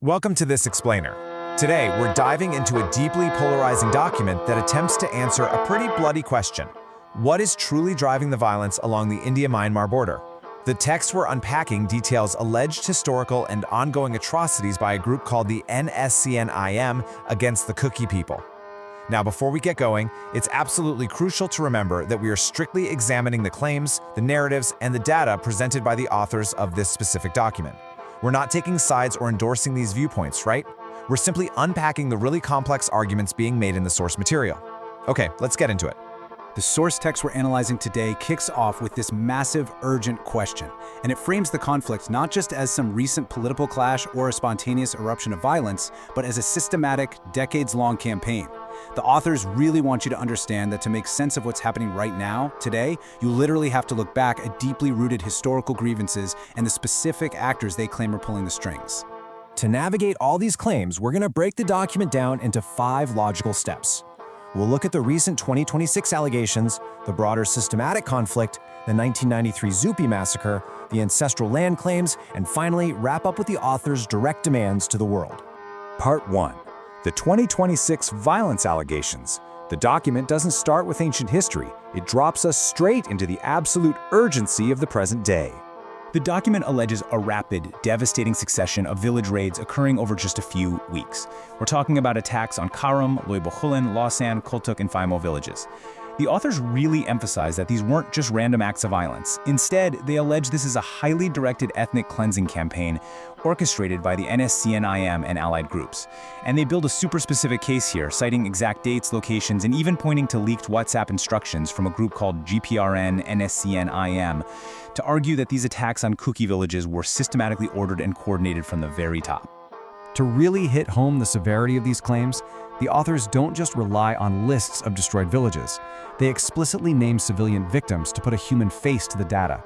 Welcome to this explainer. Today, we're diving into a deeply polarizing document that attempts to answer a pretty bloody question. What is truly driving the violence along the India-Myanmar border? The text we're unpacking details alleged historical and ongoing atrocities by a group called the NSCN-IM against the Kuki people. Now, before we get going, it's absolutely crucial to remember that we are strictly examining the claims, the narratives, and the data presented by the authors of this specific document. We're not taking sides or endorsing these viewpoints, right? We're simply unpacking the really complex arguments being made in the source material. Okay, let's get into it. The source text we're analyzing today kicks off with this massive, urgent question, and it frames the conflict not just as some recent political clash or a spontaneous eruption of violence, but as a systematic, decades-long campaign. The authors really want you to understand that to make sense of what's happening right now, today, you literally have to look back at deeply rooted historical grievances and the specific actors they claim are pulling the strings. To navigate all these claims, we're going to break the document down into 5 logical steps. We'll look at the recent 2026 allegations, the broader systematic conflict, the 1993 Zupi massacre, the ancestral land claims, and finally wrap up with the author's direct demands to the world. Part 1. The 2026 violence allegations. The document doesn't start with ancient history. It drops us straight into the absolute urgency of the present day. The document alleges a rapid, devastating succession of village raids occurring over just a few weeks. We're talking about attacks on Karum, Loibochulan, Lawsan, Kultuk, and Faimo villages. The authors really emphasize that these weren't just random acts of violence. Instead, they allege this is a highly directed ethnic cleansing campaign orchestrated by the NSCN-IM and allied groups. And they build a super specific case here, citing exact dates, locations, and even pointing to leaked WhatsApp instructions from a group called GPRN NSCN-IM to argue that these attacks on Kuki villages were systematically ordered and coordinated from the very top. To really hit home the severity of these claims, the authors don't just rely on lists of destroyed villages. They explicitly name civilian victims to put a human face to the data.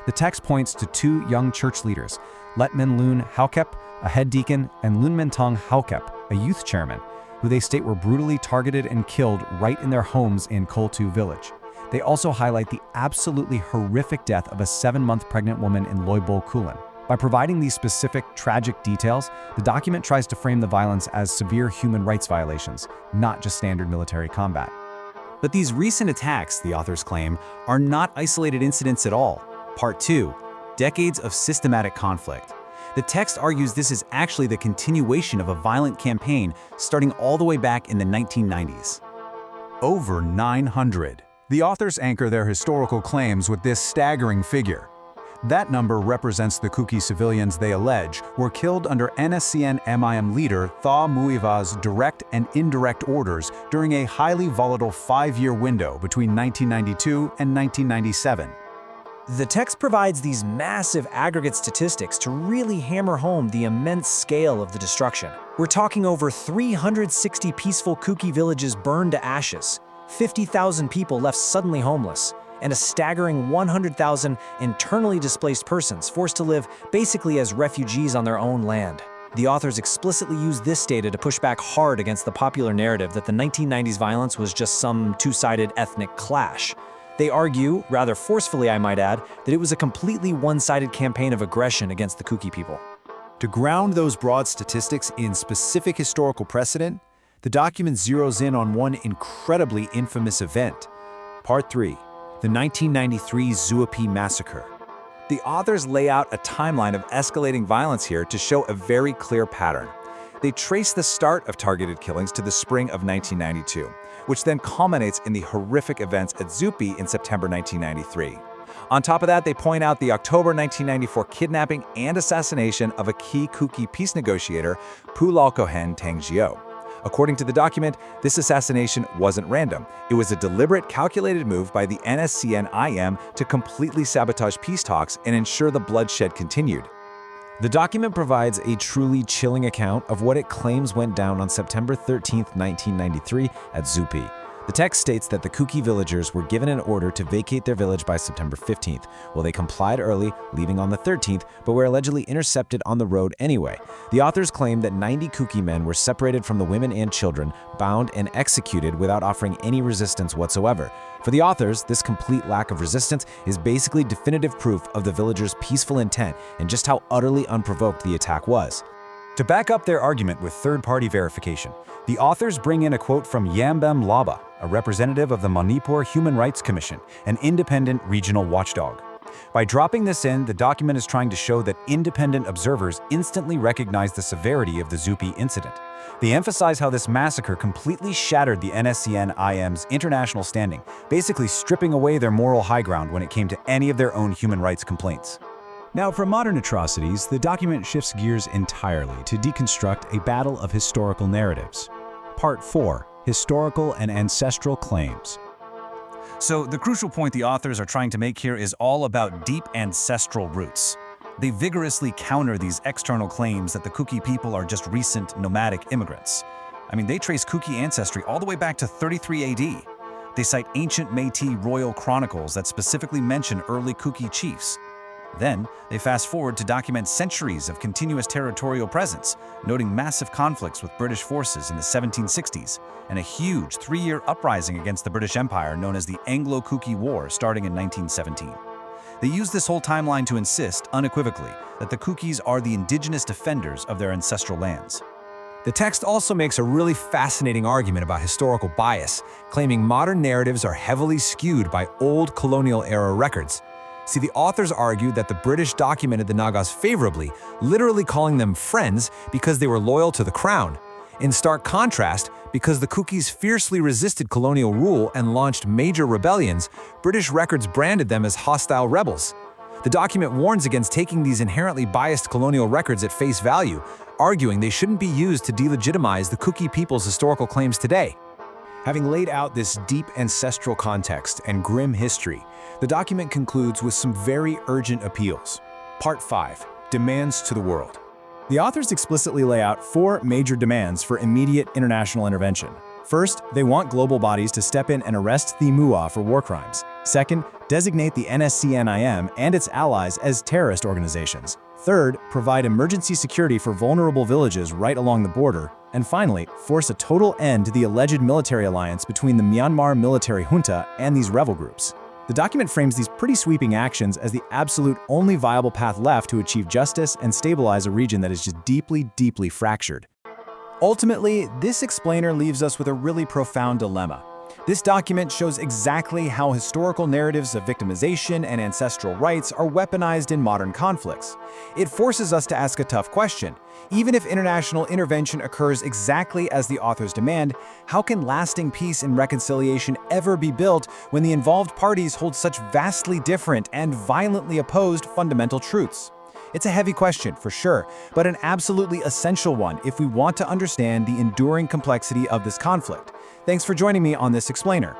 The text points to 2 young church leaders, Letmin Loon Haukep, a head deacon, and Lunmentong Haukep, a youth chairman, who they state were brutally targeted and killed right in their homes in Koltu village. They also highlight the absolutely horrific death of a 7-month pregnant woman in Loibochulan. By providing these specific, tragic details, the document tries to frame the violence as severe human rights violations, not just standard military combat. But these recent attacks, the authors claim, are not isolated incidents at all. Part 2. Decades of systematic conflict. The text argues this is actually the continuation of a violent campaign starting all the way back in the 1990s. Over 900. The authors anchor their historical claims with this staggering figure. That number represents the Kuki civilians they allege were killed under NSCN-MIM leader Thaw Muiva's direct and indirect orders during a highly volatile 5-year window between 1992 and 1997. The text provides these massive aggregate statistics to really hammer home the immense scale of the destruction. We're talking over 360 peaceful Kuki villages burned to ashes, 50,000 people left suddenly homeless, and a staggering 100,000 internally displaced persons forced to live basically as refugees on their own land. The authors explicitly use this data to push back hard against the popular narrative that the 1990s violence was just some two-sided ethnic clash. They argue, rather forcefully I might add, that it was a completely one-sided campaign of aggression against the Kuki people. To ground those broad statistics in specific historical precedent, the document zeroes in on one incredibly infamous event. Part 3. The 1993 Zupi massacre. The authors lay out a timeline of escalating violence here to show a very clear pattern. They trace the start of targeted killings to the spring of 1992, which then culminates in the horrific events at Zupi in September 1993. On top of that, they point out the October 1994 kidnapping and assassination of a key Kuki peace negotiator, Pulalkohen Tangjio. According to the document, this assassination wasn't random. It was a deliberate, calculated move by the NSCN-IM to completely sabotage peace talks and ensure the bloodshed continued. The document provides a truly chilling account of what it claims went down on September 13, 1993 at Zupi. The text states that the Kuki villagers were given an order to vacate their village by September 15th. Well, they complied early, leaving on the 13th, but were allegedly intercepted on the road anyway. The authors claim that 90 Kuki men were separated from the women and children, bound and executed without offering any resistance whatsoever. For the authors, this complete lack of resistance is basically definitive proof of the villagers' peaceful intent and just how utterly unprovoked the attack was. To back up their argument with third-party verification, the authors bring in a quote from Yambem Laba, a representative of the Manipur Human Rights Commission, an independent regional watchdog. By dropping this in, the document is trying to show that independent observers instantly recognize the severity of the Zupi incident. They emphasize how this massacre completely shattered the NSCN-IM's international standing, basically stripping away their moral high ground when it came to any of their own human rights complaints. Now, from modern atrocities, the document shifts gears entirely to deconstruct a battle of historical narratives. Part 4: Historical and Ancestral Claims. So the crucial point the authors are trying to make here is all about deep ancestral roots. They vigorously counter these external claims that the Kuki people are just recent nomadic immigrants. I mean, they trace Kuki ancestry all the way back to 33 AD. They cite ancient Métis royal chronicles that specifically mention early Kuki chiefs. Then, they fast forward to document centuries of continuous territorial presence, noting massive conflicts with British forces in the 1760s, and a huge 3-year uprising against the British Empire known as the Anglo-Kuki War starting in 1917. They use this whole timeline to insist, unequivocally, that the Kukis are the indigenous defenders of their ancestral lands. The text also makes a really fascinating argument about historical bias, claiming modern narratives are heavily skewed by old colonial-era records. See, the authors argued that the British documented the Nagas favorably, literally calling them friends because they were loyal to the crown. In stark contrast, because the Kukis fiercely resisted colonial rule and launched major rebellions, British records branded them as hostile rebels. The document warns against taking these inherently biased colonial records at face value, arguing they shouldn't be used to delegitimize the Kuki people's historical claims today. Having laid out this deep ancestral context and grim history, the document concludes with some very urgent appeals. Part 5: Demands to the World. The authors explicitly lay out 4 major demands for immediate international intervention. First, they want global bodies to step in and arrest the MUA for war crimes. Second, designate the NSCN-IM and its allies as terrorist organizations. Third, provide emergency security for vulnerable villages right along the border. And finally, force a total end to the alleged military alliance between the Myanmar military junta and these rebel groups. The document frames these pretty sweeping actions as the absolute only viable path left to achieve justice and stabilize a region that is just deeply, deeply fractured. Ultimately, this explainer leaves us with a really profound dilemma. This document shows exactly how historical narratives of victimization and ancestral rights are weaponized in modern conflicts. It forces us to ask a tough question. Even if international intervention occurs exactly as the authors demand, how can lasting peace and reconciliation ever be built when the involved parties hold such vastly different and violently opposed fundamental truths? It's a heavy question, for sure, but an absolutely essential one if we want to understand the enduring complexity of this conflict. Thanks for joining me on this explainer.